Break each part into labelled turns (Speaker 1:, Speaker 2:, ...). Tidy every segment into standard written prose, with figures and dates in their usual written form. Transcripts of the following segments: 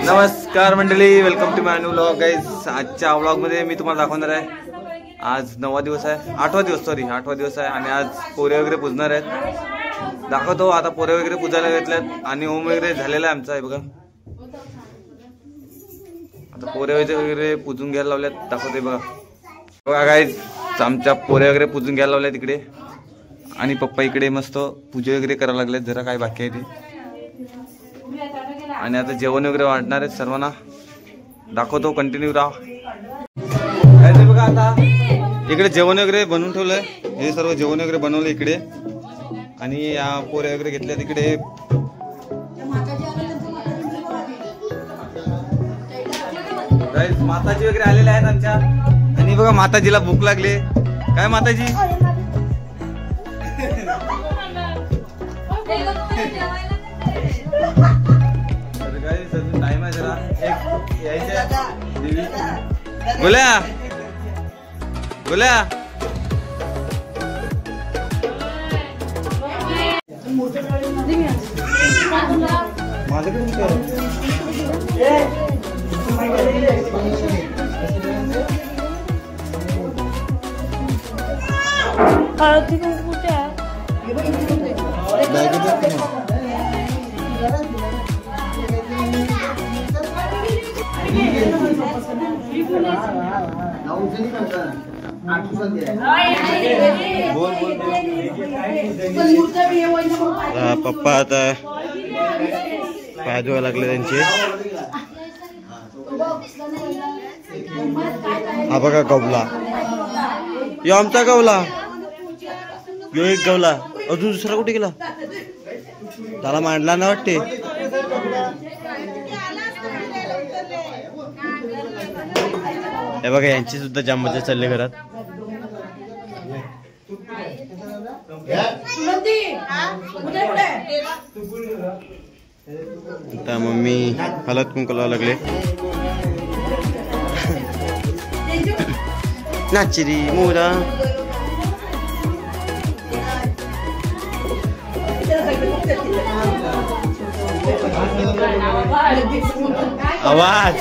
Speaker 1: नमस्कार मंडळी, welcome to my new vlog guys. आजच्या व्लॉग मध्ये मी तुम्हाला दाखवणार आहे, आज 9वा दिवस आहे, 8वा दिवस आहे आणि आज पोरे वगैरे पूजणार आहेत। दाखवतो आता पोरे वगैरे पूजायला घेतल्यात आणि होम वगैरे झालेला आहे आमचा। आहे बघा, आता पोरे वगैरे पूजून घ्यायला लावल्यात, दाखवते बघा गाइस। आमच्या पोरे वगैरे पूजून घ्यायला लावल्यात इकडे आणि पप्पा इकडे मस्त पूजा वगैरे करायला लागलेत, जरा काय बाकी आहे ते। आणि आता जेवण वगैरे वाढणार आहेत सर्वांना, दाखवतो, कंटिन्यू राहा। काय बघा, आता इकडे जेवण वगैरे बनवून ठेवलंय, हे सर्व जेवण वगैरे बनवलं इकडे आणि या पोरे वगैरे घेतल्या तिकडे। माताजी वगैरे आलेले आहेत आमच्या आणि बघा माताजीला भूक लागली। काय माताजी, टाइम आहे जरा बोल्या बोल्या पप्पा आता पाय धुवायला लागले त्यांचे। हा बघा गवला, यो आमचा गवला, यो एक गवला, अजून दुसरा कुठे गेला, त्याला मांडला ना वाटते। हे बघा यांची सुद्धा जाम मजा चालली घरात। आता मम्मी हळद कुंकू लावायला लागले। नाचरी मोरा आवाज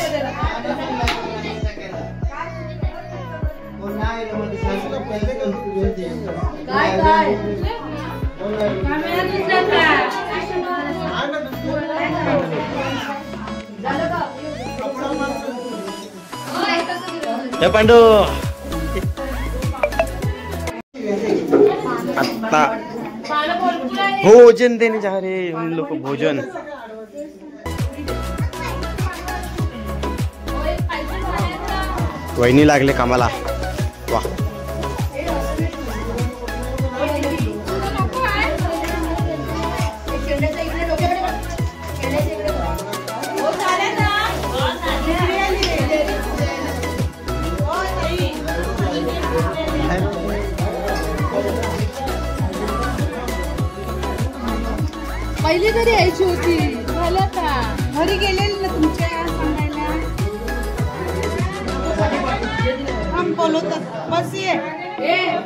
Speaker 1: पांडू आता भोजन देने जा रहे उन लोग को, भोजन। वहिनी लागले कामाला, वाह।
Speaker 2: पहिली घरी यायची होती, झालं का घरी गेलेली ना तुमच्या सांगायला, हम बोलवतात बस ये।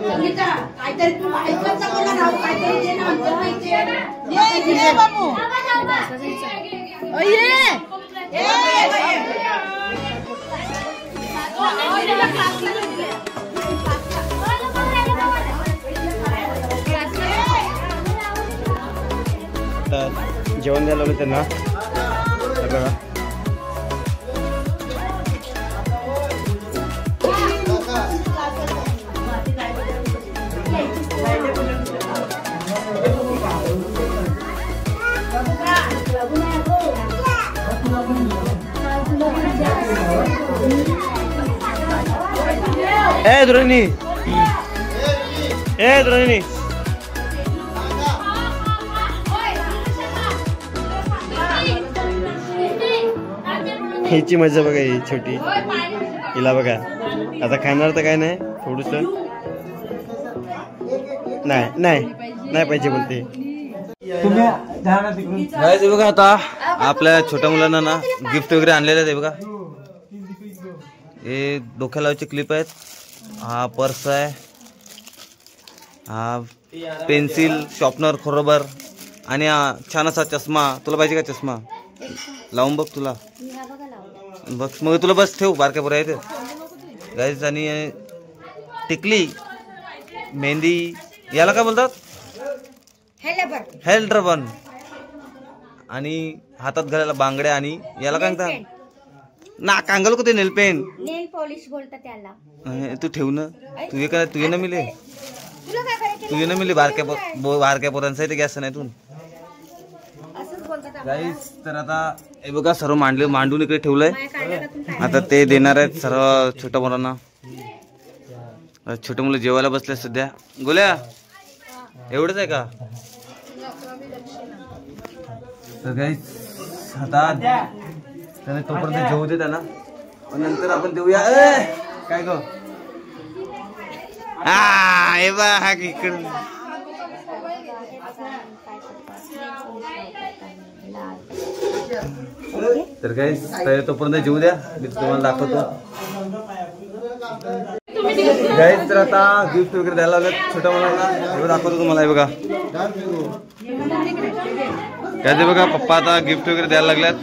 Speaker 2: संगीता काहीतरी तू ऐकत नको ना, काहीतरी दे ना आमच्या माहिती ये बाबू,
Speaker 1: जेवण द्यायला लावलं त्यांना बघा। ए द्रोणी, ए द्रोणी, ह्याची मजा बघा, ही छोटी हिला बघा। आता खाणार तर काय नाही, थोडस नाही पाहिजे बोलते। बघा आता आपल्या छोट्या मुलांना ना गिफ्ट वगैरे आणलेले आहे बघा। हे डोक्याला लावायचे क्लिप आहेत, हा पर्स आहे, हा पेन्सिल, शॉर्पनर, खोरोबर आणि हा छान असा चष्मा। तुला पाहिजे का चष्मा? लावून बघ तुला बघ मग तुला बस ठेव बारक्या पोरं आहे गाईज. आणि टिकली मेहंदी याला काय बोलतात हेल्ड रबन. आणि हातात घालायला बांगड्या. आणि याला काय म्हणतात ना कांगल को ते नेल पेन
Speaker 3: नेल पॉलिश बोलतात त्याला.
Speaker 1: तू ठेव ना तुझे काय तुझे ना मिले तुझे ना मिले बारक्या पोरांसाठी गॅस नाही तू गाईस. तर आता हे बघा सर्व मांडून इकडे ठेवलंय. आता ते देणार आहेत सर्व छोट्या मुलांना. छोटे मुलं जेवायला बसले सध्या. गोल्या एवढंच आहे का? तर गाईस आता त्याने तोपर्यंत जेवू दे त्यांना नंतर आपण देऊया. काय गो हा हे बघ इकडून. तर गाईस तोपर्यंत जेवू द्या मी तुम्हाला दाखवतो. गाईस तर आता गिफ्ट वगैरे द्यायला लागलं छोट्या मुलांना. हे दाखवतो तुम्हाला. हे बघा काय ते बघा पप्पा आता गिफ्ट वगैरे द्यायला लागल्यात.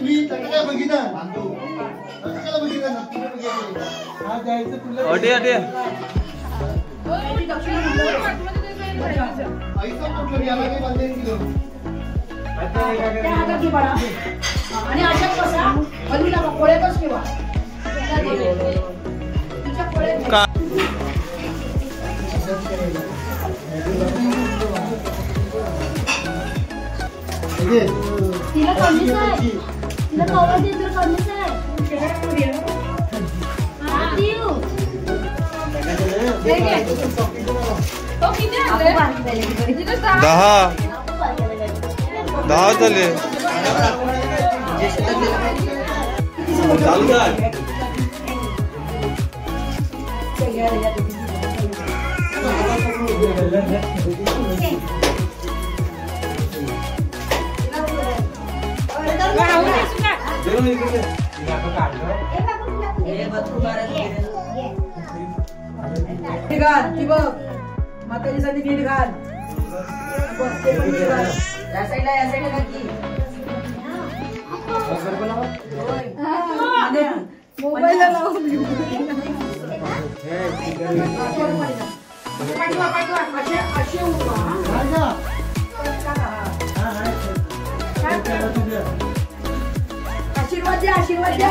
Speaker 1: अटे अटे
Speaker 3: तिला कमीच आहे. तिला कवर दे. तुला कमीच आहे.
Speaker 1: दहा झाले. चालू
Speaker 2: माताजीसाठी नीट घाल. या साईडला मोबाईल आशीर्वाद द्या. आशीर्वाद द्या.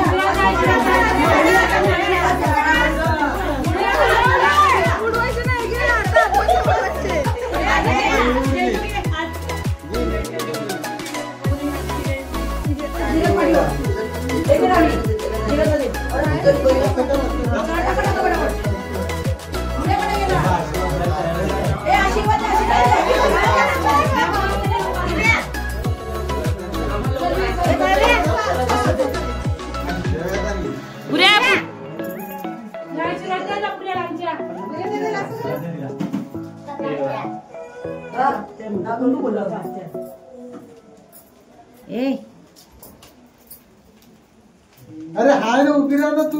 Speaker 4: अरे हाय ना उभी राहा ना तू.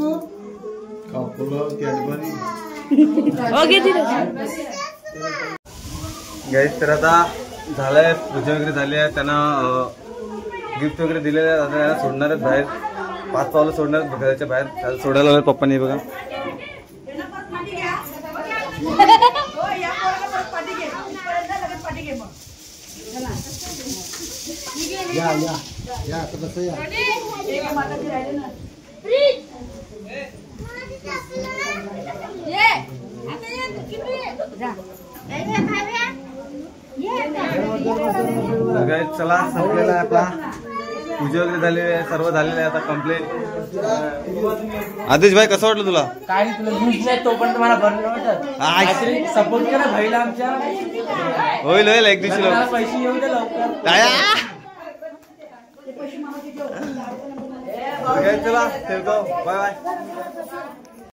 Speaker 1: गाईस तर आता झालंय पूजा वगैरे झाली आहे. त्यांना गिफ्ट वगैरे दिलेले आहे. आता त्यांना सोडणार आहेत बाहेर. 5 पावलं सोडणार आहेत घराच्या बाहेर. त्याला सोडायला लावलं पप्पांनी. बघा
Speaker 4: या आता बस या.
Speaker 1: चला संपलेला आहे आपला. पूजा वगैरे झालेली आहे. सर्व झालेलं आहे आता कम्प्लीट. आदेश भाई कसं वाटलं तुला?
Speaker 5: काय तुला न्यूज नाही तो पण तुम्हाला बरं वाटत. सपोर्ट करा भाईला आमच्या.
Speaker 1: होईल होईल एक दिवशी
Speaker 5: पैसे येऊ दे लवकर.
Speaker 1: चला ठेवतो. Bye bye.